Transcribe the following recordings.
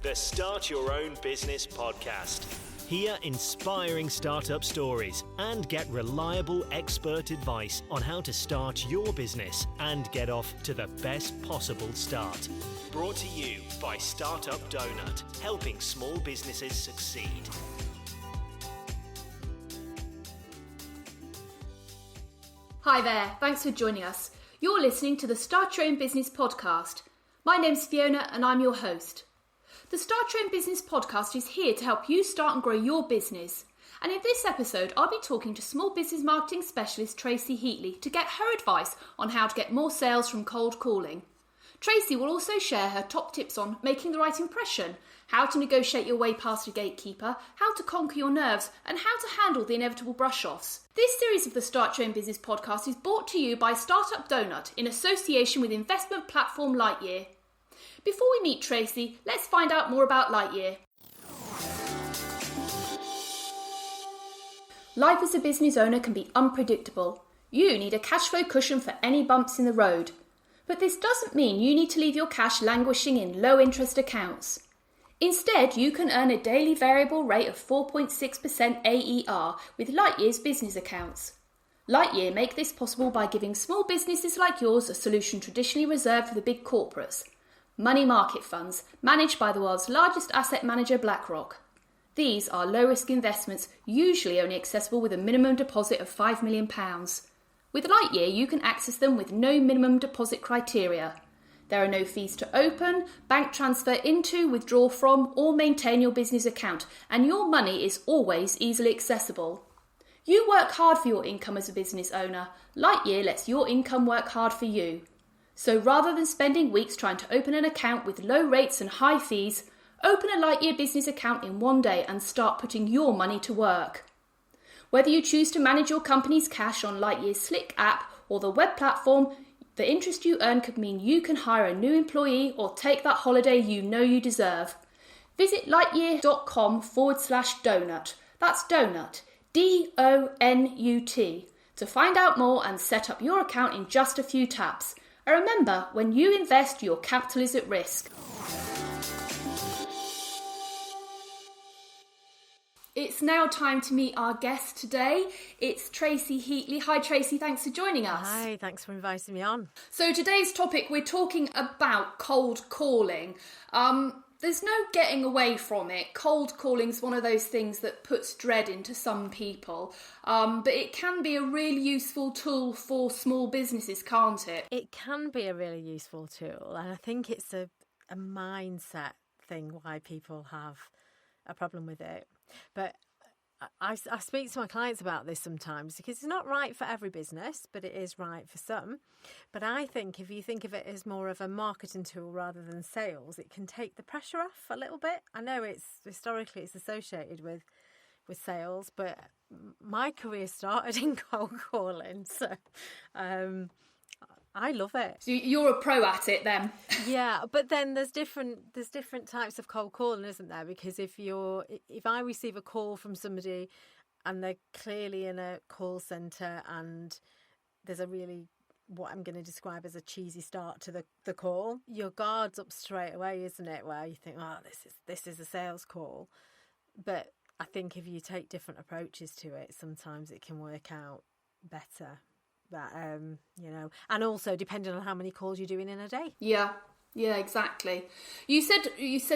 the Start Your Own Business podcast. Hear inspiring startup stories and get reliable expert advice on how to start your business and get off to the best possible start. Brought to you by Startup Donut, helping small businesses succeed. Hi there, thanks for joining us. You're listening to the Start Your Own Business podcast. My name's Fiona and I'm your host. The Start Your Own Business podcast is here to help you start and grow your business. And in this episode, I'll be talking to small business marketing specialist Tracy Heatley to get her advice on how to get more sales from cold calling. Tracy will also share her top tips on making the right impression, how to negotiate your way past a gatekeeper, how to conquer your nerves, and how to handle the inevitable brush-offs. This series of the Start Your Own Business podcast is brought to you by Startup Donut in association with investment platform Lightyear. Before we meet Tracy, let's find out more about Lightyear. Life as a business owner can be unpredictable. You need a cash flow cushion for any bumps in the road. But this doesn't mean you need to leave your cash languishing in low-interest accounts. Instead, you can earn a daily variable rate of 4.6% AER with Lightyear's business accounts. Lightyear make this possible by giving small businesses like yours a solution traditionally reserved for the big corporates. Money market funds, managed by the world's largest asset manager, BlackRock. These are low-risk investments, usually only accessible with a minimum deposit of £5 million. With Lightyear, you can access them with no minimum deposit criteria. There are no fees to open, bank transfer into, withdraw from, or maintain your business account, and your money is always easily accessible. You work hard for your income as a business owner. Lightyear lets your income work hard for you. So rather than spending weeks trying to open an account with low rates and high fees, open a Lightyear business account in one day and start putting your money to work. Whether you choose to manage your company's cash on Lightyear's Slick app or the web platform, the interest you earn could mean you can hire a new employee or take that holiday you know you deserve. Visit lightyear.com/donut. That's donut, DONUT, to find out more and set up your account in just a few taps. And remember, when you invest, your capital is at risk. It's now time to meet our guest today. It's Tracy Heatley. Hi Tracy, thanks for joining us. Hi, thanks for inviting me on. So today's topic, we're talking about cold calling. There's no getting away from it. Cold calling is one of those things that puts dread into some people. But it can be a really useful tool for small businesses, can't it? It can be a really useful tool. And I think it's a mindset thing why people have a problem with it. But I speak to my clients about this sometimes because it's not right for every business, but it is right for some. But I think if you think of it as more of a marketing tool rather than sales, it can take the pressure off a little bit. I know historically it's associated with sales, but my career started in cold calling, so I love it. So you're a pro at it then? Yeah, but then there's different types of cold calling, isn't there? Because if I receive a call from somebody and they're clearly in a call centre and there's a really, what I'm going to describe as a cheesy start to the call, your guard's up straight away, isn't it? Where you think, oh, this is a sales call. But I think if you take different approaches to it, sometimes it can work out better. But, and also depending on how many calls you're doing in a day. Yeah, exactly. You said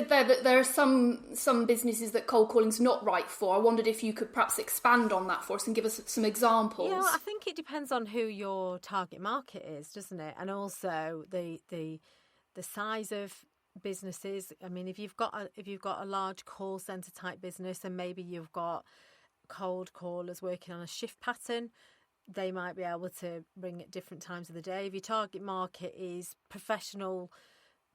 there that there are some businesses that cold calling's not right for. I wondered if you could perhaps expand on that for us and give us some examples. Yeah, I think it depends on who your target market is, doesn't it? And also the size of businesses. I mean, if you've got a large call centre type business and maybe you've got cold callers working on a shift pattern, they might be able to ring at different times of the day. If your target market is professional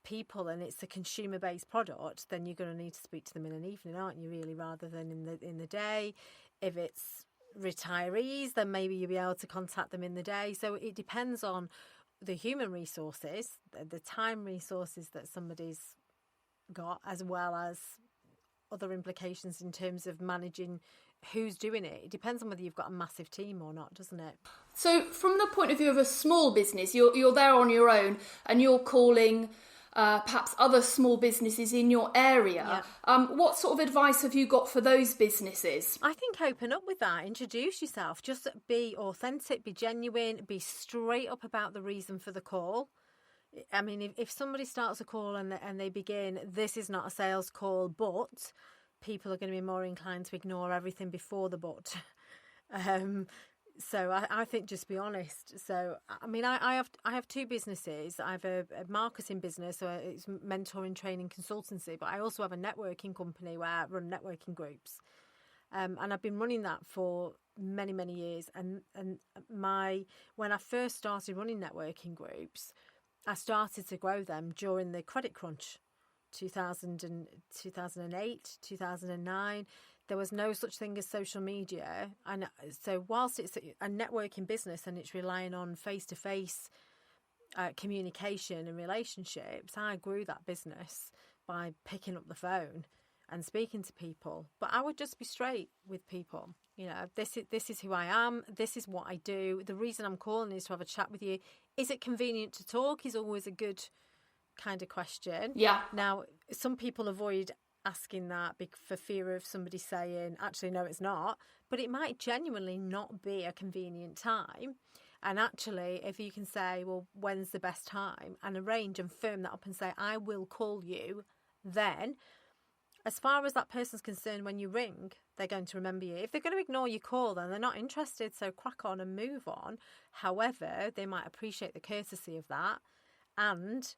people and it's a consumer-based product, then you're going to need to speak to them in an evening, aren't you, really, rather than in the day. If it's retirees, then maybe you'll be able to contact them in the day. So it depends on the human resources, the time resources that somebody's got, as well as other implications in terms of managing who's doing it. It depends on whether you've got a massive team or not, doesn't it? So from the point of view of a small business, you're there on your own and you're calling perhaps other small businesses in your area. What sort of advice have you got for those businesses? I think open up with that. Introduce yourself. Just be authentic, be genuine, be straight up about the reason for the call. I mean, if somebody starts a call and they begin, this is not a sales call, but people are going to be more inclined to ignore everything before the but. So I think just be honest. So, I mean, I have two businesses. I have a marketing business, so it's mentoring, training, consultancy, but I also have a networking company where I run networking groups. And I've been running that for many, many years. And when I first started running networking groups, I started to grow them during the credit crunch, 2008, 2009. There was no such thing as social media. And so whilst it's a networking business and it's relying on face-to-face communication and relationships, I grew that business by picking up the phone and speaking to people. But I would just be straight with people. You know, this is who I am. This is what I do. The reason I'm calling is to have a chat with you. Is it convenient to talk is always a good kind of question. Yeah. Now, some people avoid asking that for fear of somebody saying, actually, no, it's not. But it might genuinely not be a convenient time. And actually, if you can say, well, when's the best time? And arrange and firm that up and say, I will call you then. As far as that person's concerned, when you ring, they're going to remember you. If they're going to ignore your call, then they're not interested, so crack on and move on. However, they might appreciate the courtesy of that. And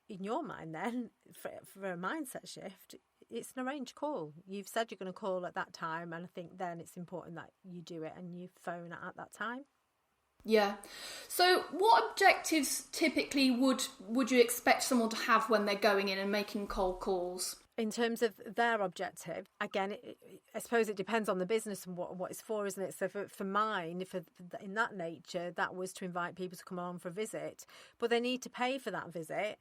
in your mind then, for a mindset shift, it's an arranged call. You've said you're going to call at that time, and I think then it's important that you do it and you phone at that time. Yeah. So what objectives typically would you expect someone to have when they're going in and making cold calls? In terms of their objective, again, I suppose it depends on the business and what it's for, isn't it? So for mine, in that nature, that was to invite people to come on for a visit, but they need to pay for that visit.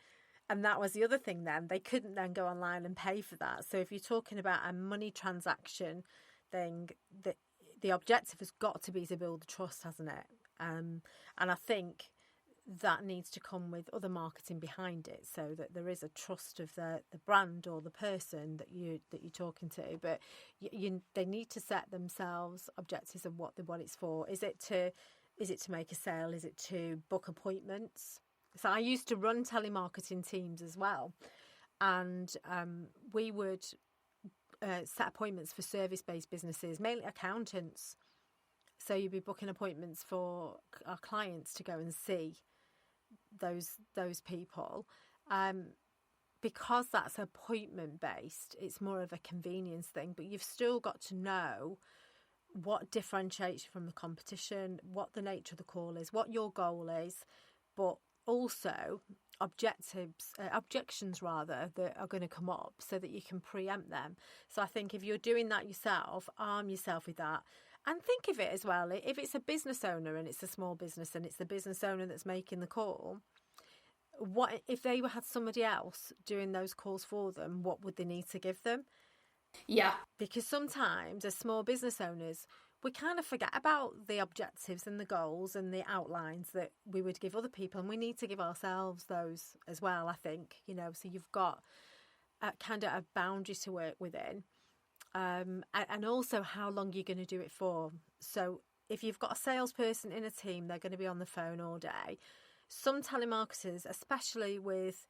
And that was the other thing then. They couldn't then go online and pay for that. So if you're talking about a money transaction thing, the objective has got to be to build the trust, hasn't it? And I think that needs to come with other marketing behind it, so that there is a trust of the brand or the person that you're talking to. But they need to set themselves objectives of what it's for. Is it to make a sale? Is it to book appointments? So I used to run telemarketing teams as well, and we would set appointments for service-based businesses, mainly accountants. So you'd be booking appointments for our clients to go and see those people. Because that's appointment based, it's more of a convenience thing, but you've still got to know what differentiates you from the competition, what the nature of the call is, what your goal is, but also objections rather, that are going to come up, so that you can preempt them. So I think if you're doing that yourself, arm yourself with that. And think of it as well, if it's a business owner and it's a small business and it's the business owner that's making the call, what if they had somebody else doing those calls for them, what would they need to give them? Yeah. Because sometimes as small business owners, we kind of forget about the objectives and the goals and the outlines that we would give other people, and we need to give ourselves those as well, I think, so you've got kind of a boundary to work within. And also how long you're going to do it for. So if you've got a salesperson in a team, they're going to be on the phone all day. Some telemarketers, especially with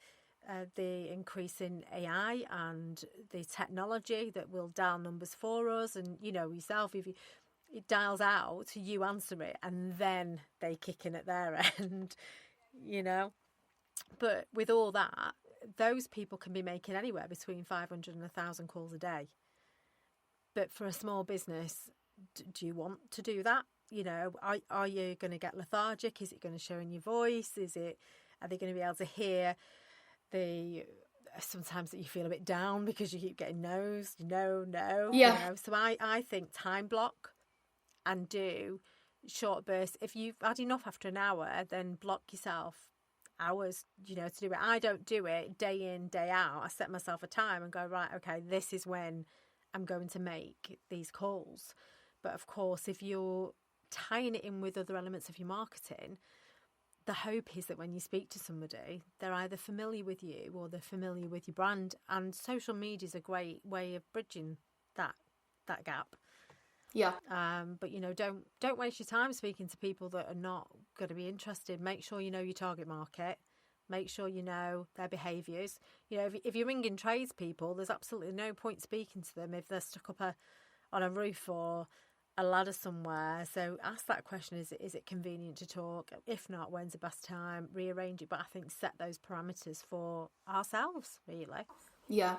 the increase in AI and the technology that will dial numbers for us, and yourself, if it dials out, you answer it, and then they kick in at their end, But with all that, those people can be making anywhere between 500 and 1,000 calls a day. But for a small business, do you want to do that? Are you going to get lethargic? Is it going to show in your voice? Are they going to be able to hear sometimes that you feel a bit down because you keep getting no's, no. Yeah. So I think time block and do short bursts. If you've had enough after an hour, then block yourself hours, to do it. I don't do it day in, day out. I set myself a time and go, right, okay, this is when I'm going to make these calls. But of course, if you're tying it in with other elements of your marketing, the hope is that when you speak to somebody, they're either familiar with you or they're familiar with your brand. And social media is a great way of bridging that gap. Yeah. But don't waste your time speaking to people that are not going to be interested. Make sure you know your target market. Make sure you know their behaviours. If you're ringing tradespeople, there's absolutely no point speaking to them if they're stuck up on a roof or a ladder somewhere. So ask that question, is it convenient to talk? If not, when's the best time? Rearrange it. But I think set those parameters for ourselves, really. Yeah.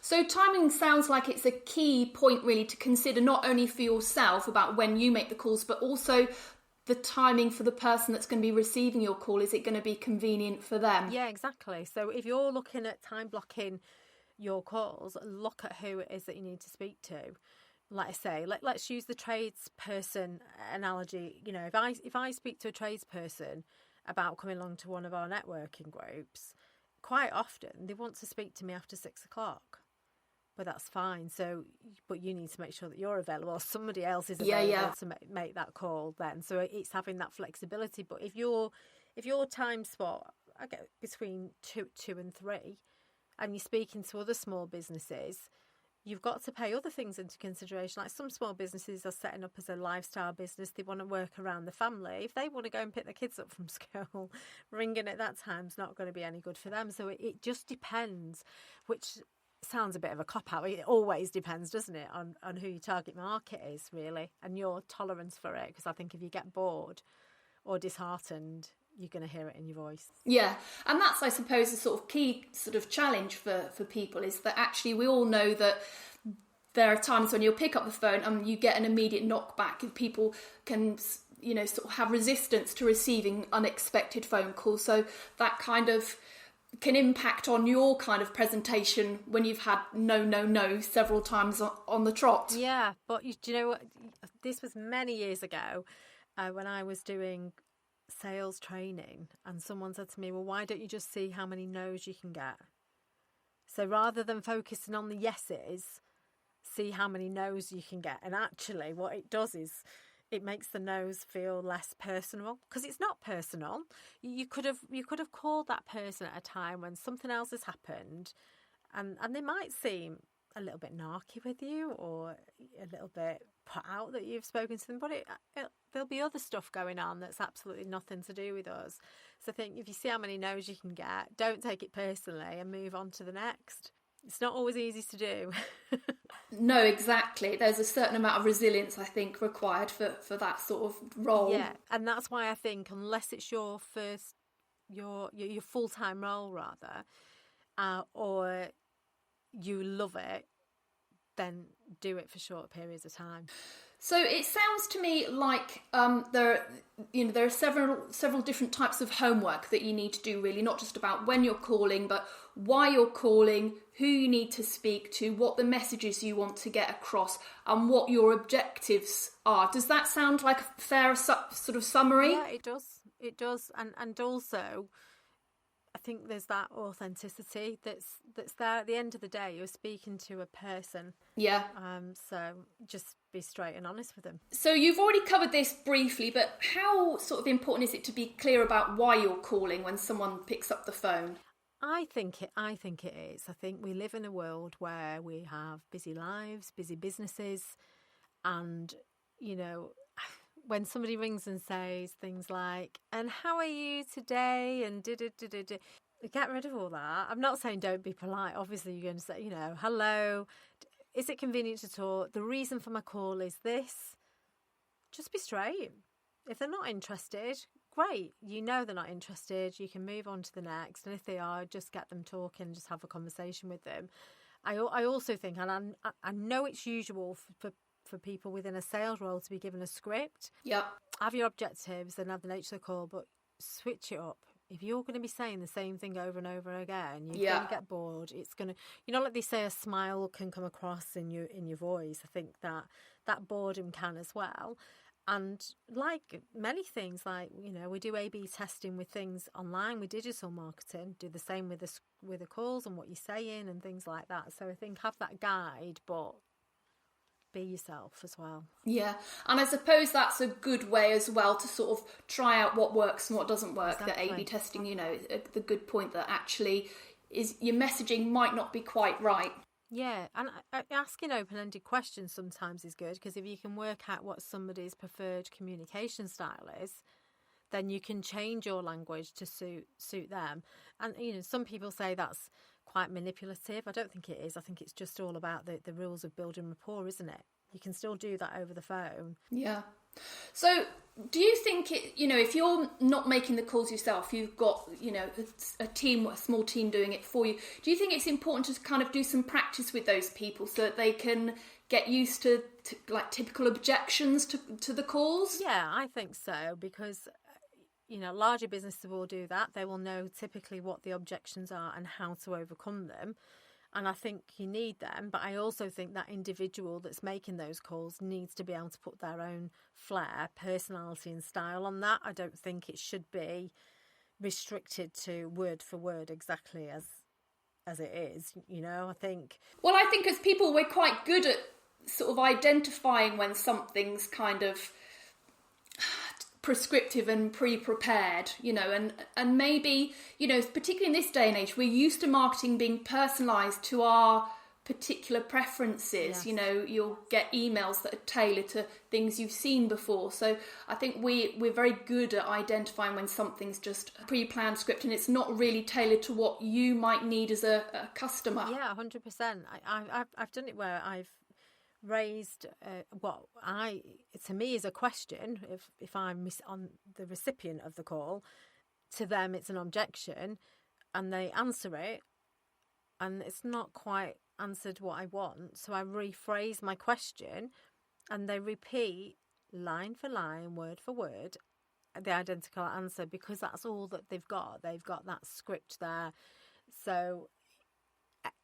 So timing sounds like it's a key point really to consider, not only for yourself about when you make the calls, but also the timing for the person that's going to be receiving your call. Is it going to be convenient for them? Yeah, exactly. So if you're looking at time blocking your calls, look at who it is that you need to speak to. Like I say, let's use the tradesperson analogy. If I speak to a tradesperson about coming along to one of our networking groups, quite often they want to speak to me after 6 o'clock. But that's fine. But you need to make sure that you're available. Somebody else is available to make that call then. So it's having that flexibility. But if your time spot, I get between two and 3, and you're speaking to other small businesses, you've got to pay other things into consideration. Like some small businesses are setting up as a lifestyle business. They want to work around the family. If they want to go and pick their kids up from school, ringing at that time's not going to be any good for them. So it just depends, which sounds a bit of a cop-out. It always depends, doesn't it, on who your target market is, really, and your tolerance for it. Because I think if you get bored or disheartened, you're going to hear it in your voice. Yeah, and that's, I suppose, the sort of key sort of challenge for people is that actually we all know that there are times when you'll pick up the phone and you get an immediate knockback. If people can, sort of have resistance to receiving unexpected phone calls. So that kind of can impact on your kind of presentation when you've had no several times on the trot. Yeah, but do you know what? This was many years ago when I was doing sales training, and someone said to me, well, why don't you just see how many no's you can get? So rather than focusing on the yeses, see how many no's you can get. And actually what it does is it makes the no's feel less personal, because it's not personal. You could have called that person at a time when something else has happened, and they might seem a little bit narky with you or a little bit put out that you've spoken to them, but there'll be other stuff going on that's absolutely nothing to do with us. So I think if you see how many no's you can get, don't take it personally and move on to the next. It's not always easy to do. No, exactly. There's a certain amount of resilience, I think, required for that sort of role. Yeah, and that's why I think unless it's your first, your full-time role rather, or you love it, then do it for short periods of time. So it sounds to me like there are several different types of homework that you need to do, really, not just about when you're calling, but why you're calling, who you need to speak to, what the messages you want to get across, and what your objectives are. Does that sound like a fair sort of summary? Yeah, it does. It does, and also, I think there's that authenticity that's there. At the end of the day, you're speaking to a person. Yeah. So just be straight and honest with them. So you've already covered this briefly, but how sort of important is it to be clear about why you're calling when someone picks up the phone? I think it is. I think we live in a world where we have busy lives, busy businesses, and when somebody rings and says things like, and how are you today? And get rid of all that. I'm not saying don't be polite. Obviously, you're going to say, hello, is it convenient to talk? The reason for my call is this. Just be straight. If they're not interested, great. They're not interested. You can move on to the next. And if they are, just get them talking, just have a conversation with them. I also think, and I know it's usual for people within a sales role to be given a script. Yeah. Have your objectives and have the nature of the call, but switch it up. If you're going to be saying the same thing over and over again, you're going to get bored. It's going to, like they say, a smile can come across in your voice. I think that boredom can as well. And like many things, like, we do A/B testing with things online, with digital marketing, do the same with the calls and what you're saying and things like that. So I think have that guide, but be yourself as well. Yeah, and I suppose that's a good way as well to sort of try out what works and what doesn't work. Exactly. The A/B testing, the good point that actually is your messaging might not be quite right. Yeah, and asking open-ended questions sometimes is good, because if you can work out what somebody's preferred communication style is, then you can change your language to suit them. And some people say that's quite manipulative. I don't think it is. I think it's just all about the rules of building rapport, isn't it? You can still do that over the phone. Yeah. So do you think if you're not making the calls yourself, you've got, a small team doing it for you, do you think it's important to kind of do some practice with those people so that they can get used to like typical objections to the calls? Yeah, I think so, because larger businesses will do that. They will know typically what the objections are and how to overcome them. And I think you need them. But I also think that individual that's making those calls needs to be able to put their own flair, personality and style on that. I don't think it should be restricted to word for word exactly as it is. I think... Well, I think as people, we're quite good at sort of identifying when something's kind of prescriptive and pre-prepared, and maybe, particularly in this day and age, we're used to marketing being personalised to our particular preferences. Yes. You'll get emails that are tailored to things you've seen before. So I think we're very good at identifying when something's just a pre-planned script and it's not really tailored to what you might need as a customer. Yeah, 100%. I've done it where I've raised what to me is a question. If I'm on the recipient of the call, to them it's an objection, and they answer it and it's not quite answered what I want, so I rephrase my question and they repeat line for line, word for word, the identical answer, because that's all that they've got that script there. So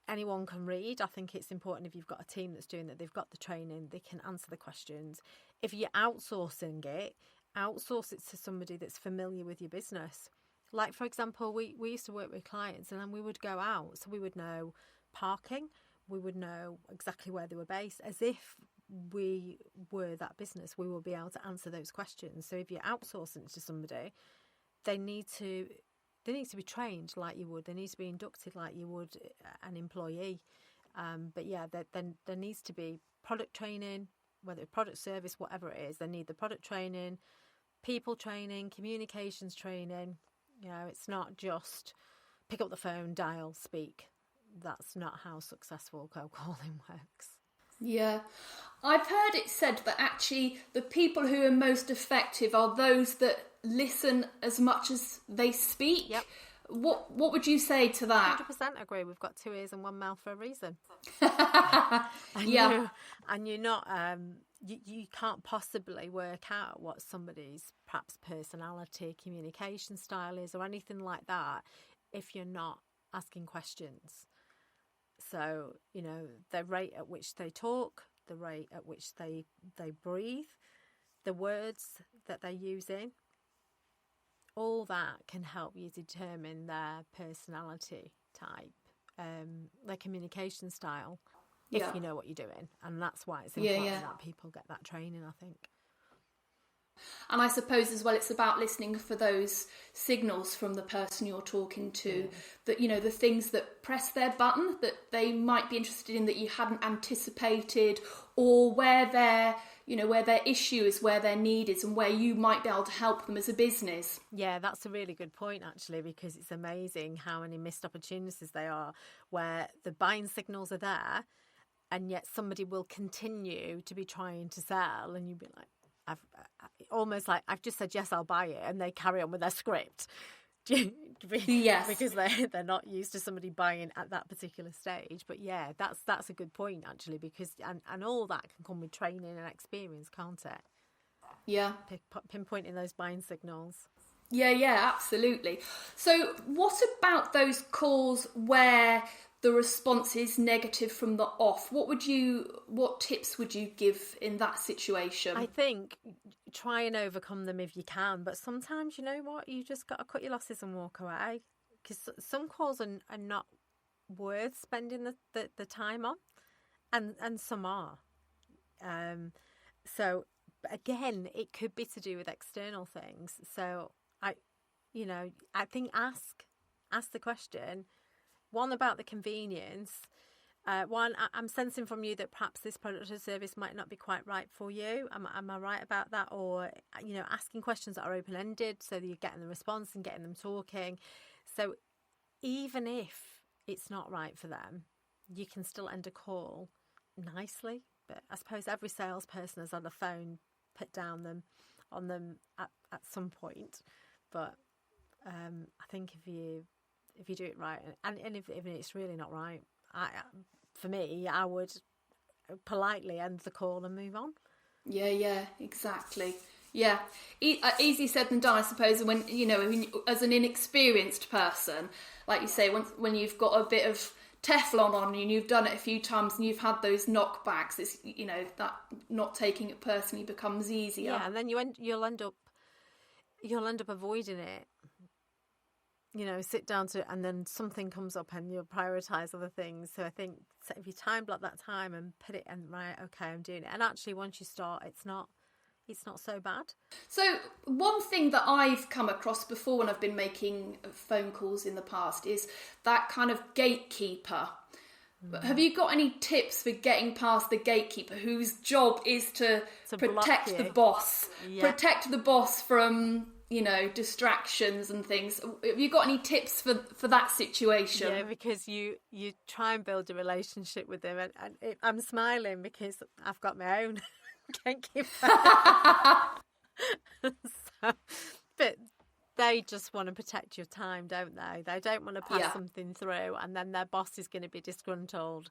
anyone can read. I think it's important, if you've got a team that's doing that, they've got the training, they can answer the questions. If you're outsourcing it, outsource it to somebody that's familiar with your business. Like, for example, we used to work with clients and then we would go out, so we would know parking, we would know exactly where they were based, as if we were that business. We will be able to answer those questions. So if you're outsourcing it to somebody, they need to be trained like you would. They need to be inducted like you would an employee. But yeah, there needs to be product training, whether it's product, service, whatever it is. They need the product training, people training, communications training. It's not just pick up the phone, dial, speak. That's not how successful cold calling works. Yeah. I've heard it said that actually the people who are most effective are those that listen as much as they speak. Yep. What would you say to that? 100% agree. We've got 2 ears and 1 mouth for a reason. Yeah. You're not, you can't possibly work out what somebody's perhaps personality, communication style is, or anything like that, if you're not asking questions. So, the rate at which they talk, the rate at which they breathe, the words that they're using, all that can help you determine their personality type, their communication style, if you know what you're doing. And that's why it's important that people get that training, I think. And I suppose as well, it's about listening for those signals from the person you're talking to, that, the things that press their button that they might be interested in that you hadn't anticipated, or where their issue is, where their need is, and where you might be able to help them as a business. Yeah, that's a really good point, actually, because it's amazing how many missed opportunities there are where the buying signals are there and yet somebody will continue to be trying to sell, and you'd be like, I've just said, yes, I'll buy it, and they carry on with their script. Yes. Because they're not used to somebody buying at that particular stage. But yeah, that's a good point, actually, because and all that can come with training and experience, can't it? Yeah. Pinpointing those buying signals. Yeah, absolutely. So what about those calls where the response is negative from the off? What tips would you give in that situation? I think try and overcome them if you can, but sometimes, you know what, you just got to cut your losses and walk away, because some calls are not worth spending the time on, and some are. So again, it could be to do with external things. So I think ask the question, one, about the convenience. One, I'm sensing from you that perhaps this product or service might not be quite right for you. Am I right about that? Or, asking questions that are open-ended so that you're getting the response and getting them talking. So even if it's not right for them, you can still end a call nicely. But I suppose every salesperson has had a phone put down on them at some point. But I think if you do it right, and if it's really not right, for me, I would politely end the call and move on. Yeah, exactly. Yeah, easier said than done, I suppose. When as an inexperienced person, like you say, when you've got a bit of Teflon on and you've done it a few times and you've had those knockbacks, it's that not taking it personally becomes easier. Yeah, and then you'll end up avoiding it. Sit down to it, and then something comes up and you'll prioritise other things. So I think if you time block that time and put it in, right, okay, I'm doing it. And actually, once you start, it's not so bad. So one thing that I've come across before when I've been making phone calls in the past is that kind of gatekeeper. Have you got any tips for getting past the gatekeeper whose job is to protect the boss? Yeah. Protect the boss from distractions and things. Have you got any tips for that situation? Yeah, because you try and build a relationship with them, and I'm smiling because I've got my own gatekeeper. But they just want to protect your time, don't they? They don't want to pass something through, and then their boss is going to be disgruntled.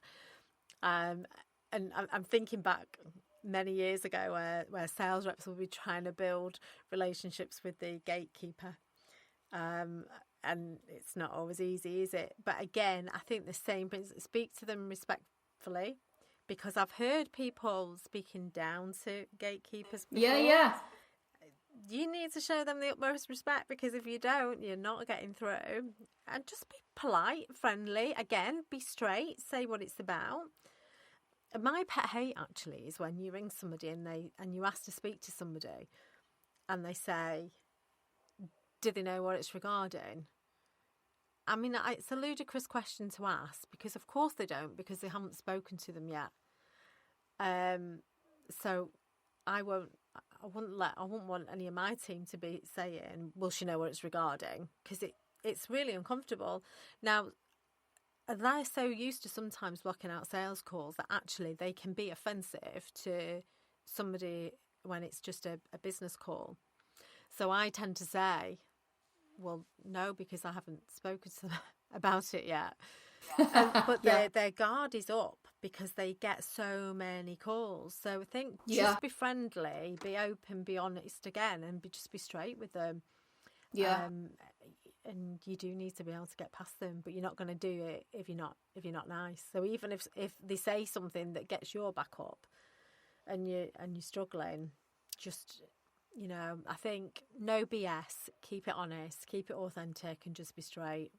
And I'm thinking back many years ago where sales reps will be trying to build relationships with the gatekeeper, and it's not always easy, is it? But again, I think the same principle, speak to them respectfully, because I've heard people speaking down to gatekeepers before. Yeah. You need to show them the utmost respect, because if you don't, you're not getting through. And just be polite, friendly. Again, be straight, say what it's about. My pet hate, actually, is when you ring somebody and you ask to speak to somebody and they say, do they know what it's regarding? I mean, it's a ludicrous question to ask, because of course they don't, because they haven't spoken to them yet. So I wouldn't want any of my team to be saying, will she know what it's regarding? Because it's really uncomfortable. Now, they're so used to sometimes blocking out sales calls that actually they can be offensive to somebody when it's just a business call. So I tend to say, well, no, because I haven't spoken to them about it yet. But their guard is up because they get so many calls. So I think just be friendly, be open, be honest again, and just be straight with them. Yeah. And you do need to be able to get past them, but you're not going to do it if you're not nice. So even if they say something that gets your back up, and you're struggling, just I think no BS, keep it honest, keep it authentic, and just be straight.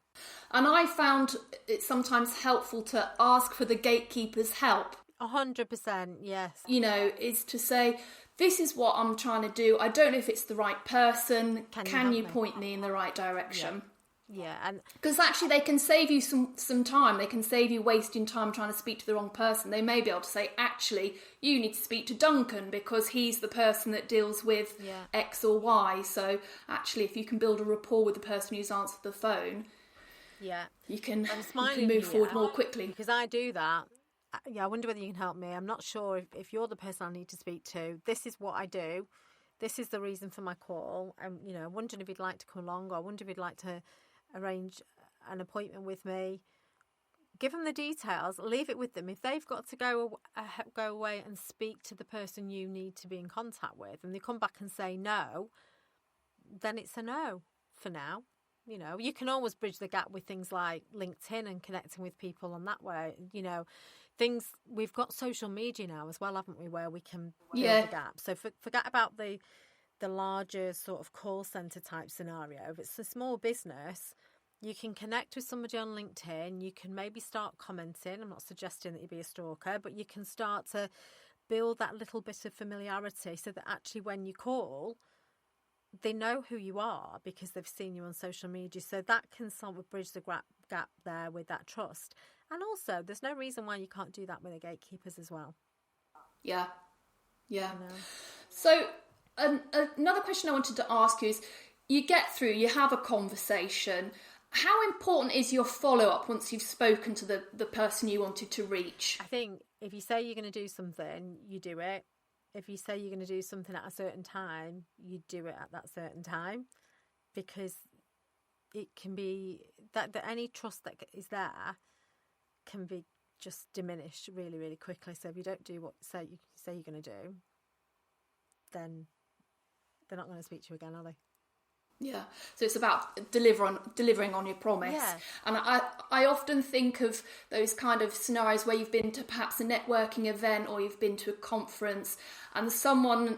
And I found it sometimes helpful to ask for the gatekeeper's help. 100%, yes. Is to say, this is what I'm trying to do. I don't know if it's the right person. Can you point me in the right direction? Yeah, and because actually they can save you some time. They can save you wasting time trying to speak to the wrong person. They may be able to say, actually, you need to speak to Duncan because he's the person that deals with X or Y. So actually, if you can build a rapport with the person who's answered the phone, you can move forward more quickly. Because I do that. I wonder whether you can help me. I'm not sure if you're the person I need to speak to. This is what I do. This is the reason for my call. I'm wondering if you'd like to come along, or I wonder if you'd like to arrange an appointment with me. Give them the details. Leave it with them. If they've got to go away and speak to the person you need to be in contact with, and they come back and say no, then it's a no for now. You can always bridge the gap with things like LinkedIn and connecting with people on that way. Things, we've got social media now as well, haven't we, where we can build the gap. So forget about the larger sort of call centre type scenario. If it's a small business, you can connect with somebody on LinkedIn. You can maybe start commenting. I'm not suggesting that you be a stalker, but you can start to build that little bit of familiarity so that actually when you call, they know who you are because they've seen you on social media. So that can sort of bridge the gap there with that trust. And also, there's no reason why you can't do that with the gatekeepers as well. Yeah. Yeah. You know? So another question I wanted to ask you is, you get through, you have a conversation. How important is your follow-up once you've spoken to the person you wanted to reach? I think if you say you're going to do something, you do it. If you say you're going to do something at a certain time, you do it at that certain time, because it can be that any trust that is there can be just diminished really, really quickly. So if you don't do what you say you're going to do, then they're not going to speak to you again, are they? Yeah, so it's about delivering on your promise. Yeah. And I often think of those kind of scenarios where you've been to perhaps a networking event or you've been to a conference and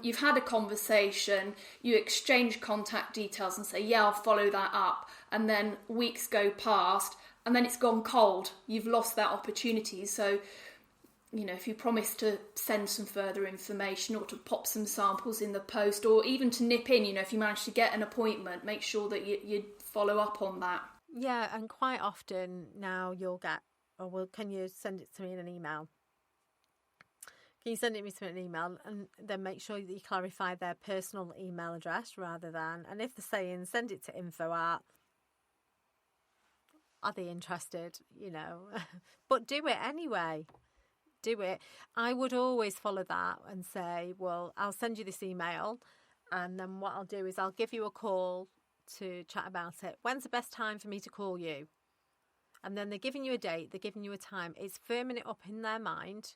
you've had a conversation, you exchange contact details and say, yeah, I'll follow that up. And then weeks go past and then it's gone cold. You've lost that opportunity. So, you know, if you promise to send some further information or to pop some samples in the post or even to nip in, you know, if you manage to get an appointment, make sure that you follow up on that. Yeah, and quite often now you'll get, can you send it to me in an email? Can you send it to me in an email? And then make sure that you clarify their personal email address rather than, and if they're saying send it to info@, are they interested, you know? But do it anyway. Do it. I would always follow that and say, well, I'll send you this email and then what I'll do is I'll give you a call to chat about it. When's the best time for me to call you? And then they're giving you a date, they're giving you a time. It's firming it up in their mind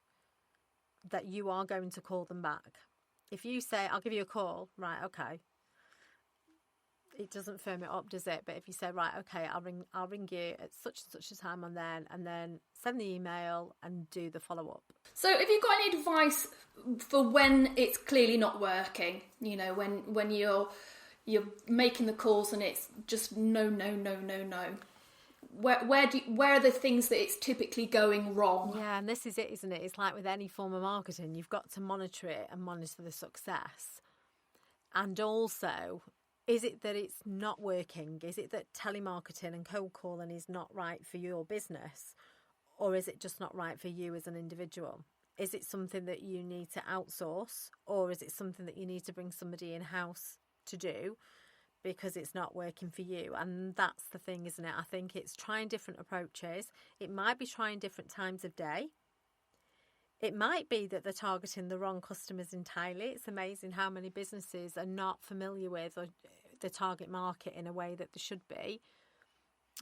that you are going to call them back. If you say, I'll give you a call, right, okay. It doesn't firm it up, does it? But if you say, right, okay, I'll ring you at such and such a time and then send the email and do the follow-up. So have you got any advice for when it's clearly not working? You know, when you're making the calls and it's just no. Where are the things that it's typically going wrong? Yeah, and this is it, isn't it? It's like with any form of marketing, you've got to monitor it and monitor the success. And also, is it that it's not working? Is it that telemarketing and cold calling is not right for your business? Or is it just not right for you as an individual? Is it something that you need to outsource? Or is it something that you need to bring somebody in-house to do because it's not working for you? And that's the thing, isn't it? I think it's trying different approaches. It might be trying different times of day. It might be that they're targeting the wrong customers entirely. It's amazing how many businesses are not familiar with the target market in a way that they should be.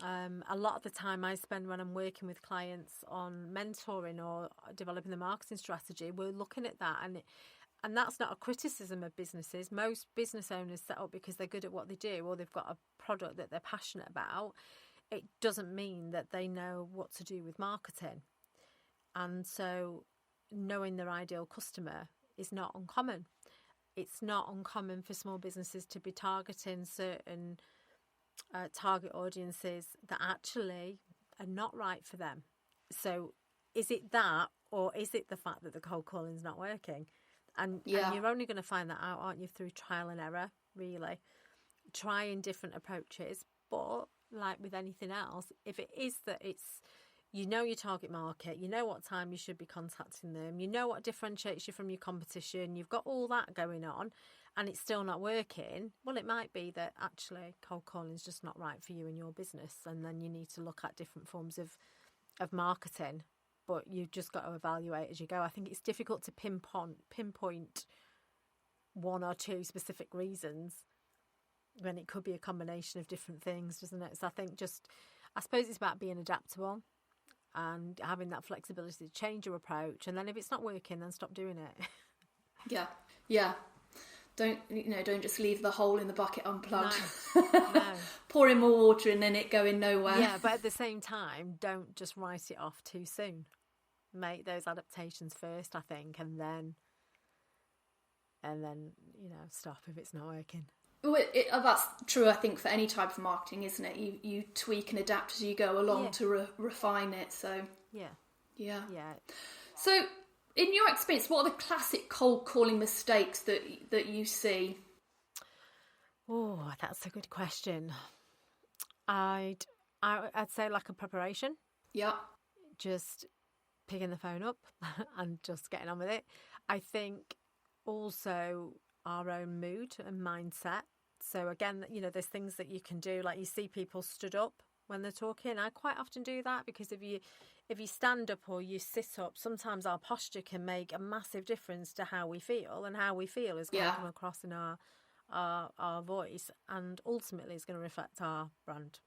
A lot of the time I spend when I'm working with clients on mentoring or developing the marketing strategy, we're looking at that. And that's not a criticism of businesses. Most business owners set up because they're good at what they do or they've got a product that they're passionate about. It doesn't mean that they know what to do with marketing. And so knowing their ideal customer is not uncommon. It's not uncommon for small businesses to be targeting certain target audiences that actually are not right for them. So is it that, or is it the fact that the cold calling is not working? And you're only going to find that out, aren't you, through trial and error, really. Trying different approaches. But like with anything else, if it is that you know your target market, you know what time you should be contacting them, you know what differentiates you from your competition, you've got all that going on and it's still not working, well, it might be that actually cold calling is just not right for you and your business, and then you need to look at different forms of marketing, but you've just got to evaluate as you go. I think it's difficult to pinpoint one or two specific reasons when it could be a combination of different things, doesn't it? So I suppose it's about being adaptable and having that flexibility to change your approach. And then if it's not working, then stop doing it. Yeah. Don't just leave the hole in the bucket unplugged. No. Pour in more water and then it going nowhere. Yeah, but at the same time, don't just write it off too soon. Make those adaptations first, I think, and then stop if it's not working. Well, that's true, I think, for any type of marketing, isn't it? You tweak and adapt as you go along to refine it. So yeah. So In your experience, what are the classic cold calling mistakes that you see? Oh, that's a good question. I'd say lack of preparation. Yeah. Just picking the phone up and just getting on with it. I think also our own mood and mindset. So again, there's things that you can do, like you see people stood up when they're talking. I quite often do that because if you stand up or you sit up, sometimes our posture can make a massive difference to how we feel, and how we feel is going to come across in our voice, and ultimately it's going to reflect our brand.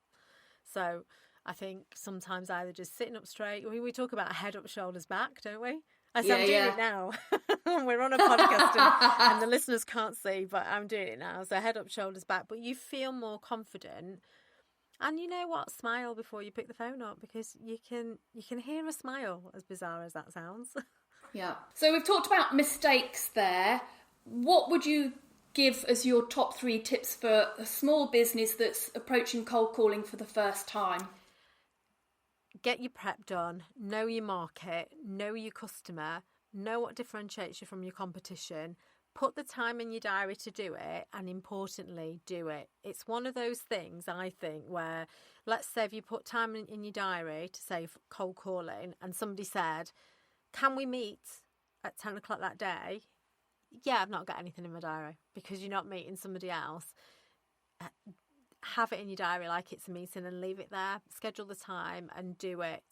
So I think sometimes either just sitting up straight. We talk about head up, shoulders back, don't we? I'm doing it now. We're on a podcast and the listeners can't see, but I'm doing it now. So head up, shoulders back. But you feel more confident. And you know what? Smile before you pick the phone up, because you can hear a smile, as bizarre as that sounds. Yeah. So we've talked about mistakes there. What would you give as your top 3 tips for a small business that's approaching cold calling for the first time? Get your prep done, know your market, know your customer, know what differentiates you from your competition, put the time in your diary to do it, and importantly, do it. It's one of those things, I think, where, let's say if you put time in your diary to say cold calling, and somebody said, can we meet at 10 o'clock that day? Yeah, I've not got anything in my diary, because you're not meeting somebody else. Have it in your diary like it's a meeting and leave it there. Schedule the time and do it.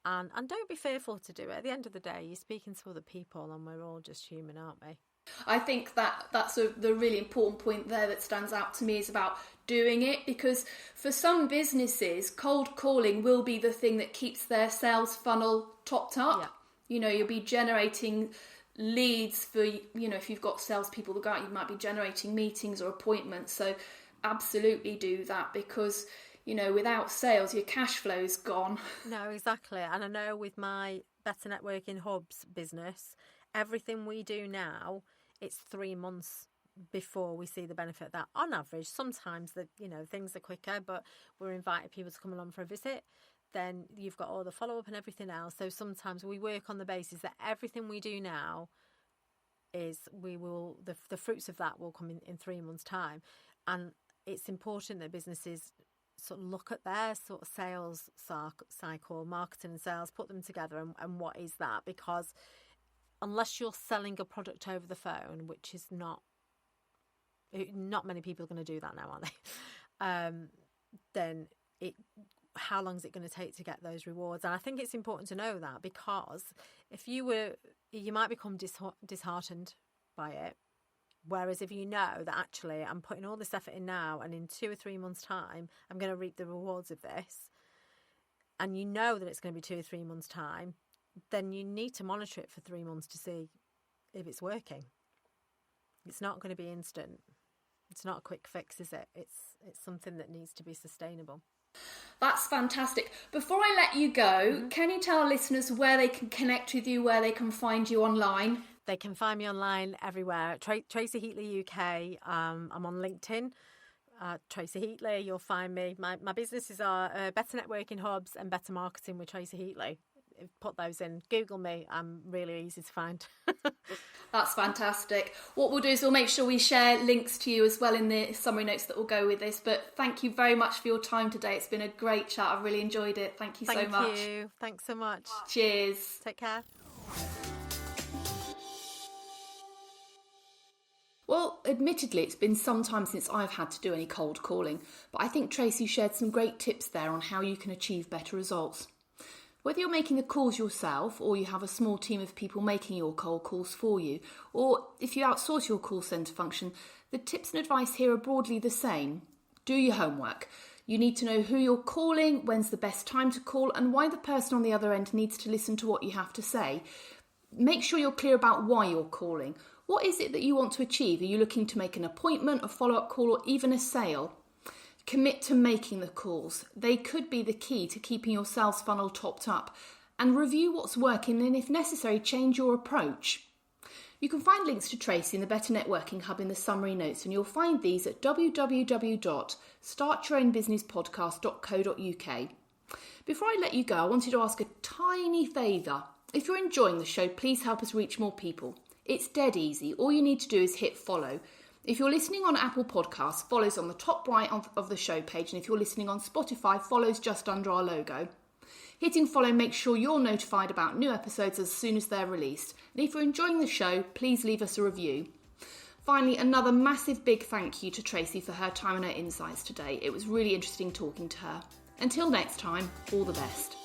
And don't be fearful to do it. At the end of the day, you're speaking to other people, and we're all just human, aren't we? I think that's the really important point there that stands out to me, is about doing it, because for some businesses, cold calling will be the thing that keeps their sales funnel topped up. Yeah. You'll be generating leads for, if you've got salespeople that go out, you might be generating meetings or appointments. So absolutely do that, because without sales your cash flow is gone. No, exactly. And I know with my Better Networking Hubs business, everything we do now, it's 3 months before we see the benefit of that on average. Sometimes things are quicker, but we're inviting people to come along for a visit. Then you've got all the follow-up and everything else. So sometimes we work on the basis that everything we do now is the fruits of that will come in 3 months' time. And it's important that businesses sort of look at their sort of sales cycle, marketing and sales, put them together, and what is that? Because unless you're selling a product over the phone, which is not many people are going to do that now, aren't they? Then how long is it going to take to get those rewards? And I think it's important to know that, because if you might become disheartened by it. Whereas if you know that actually I'm putting all this effort in now, and in 2 or 3 months' time, I'm going to reap the rewards of this, and you know that it's going to be 2 or 3 months' time, then you need to monitor it for 3 months to see if it's working. It's not going to be instant. It's not a quick fix, is it? It's something that needs to be sustainable. That's fantastic. Before I let you go, Can you tell our listeners where they can connect with you, where they can find you online? They can find me online everywhere. Tracy Heatley UK. I'm on LinkedIn. Tracy Heatley, you'll find me. My businesses are Better Networking Hubs and Better Marketing with Tracy Heatley. Put those in. Google me. I'm really easy to find. That's fantastic. What we'll do is we'll make sure we share links to you as well in the summary notes that will go with this. But thank you very much for your time today. It's been a great chat. I've really enjoyed it. Thank you so much. Thank you. Thanks so much. Cheers. Take care. Well, admittedly, it's been some time since I've had to do any cold calling, but I think Tracy shared some great tips there on how you can achieve better results. Whether you're making the calls yourself, or you have a small team of people making your cold calls for you, or if you outsource your call centre function, the tips and advice here are broadly the same. Do your homework. You need to know who you're calling, when's the best time to call, and why the person on the other end needs to listen to what you have to say. Make sure you're clear about why you're calling. What is it that you want to achieve? Are you looking to make an appointment, a follow-up call, or even a sale? Commit to making the calls. They could be the key to keeping your sales funnel topped up. And review what's working, and if necessary, change your approach. You can find links to Tracy in the Better Networking Hub in the summary notes, and you'll find these at www.startyourownbusinesspodcast.co.uk. Before I let you go, I wanted to ask a tiny favour. If you're enjoying the show, please help us reach more people. It's dead easy. All you need to do is hit follow. If you're listening on Apple Podcasts, follow's on the top right of the show page, and if you're listening on Spotify, follow's just under our logo. Hitting follow makes sure you're notified about new episodes as soon as they're released. And if you're enjoying the show, please leave us a review. Finally, another massive big thank you to Tracy for her time and her insights today. It was really interesting talking to her. Until next time, all the best.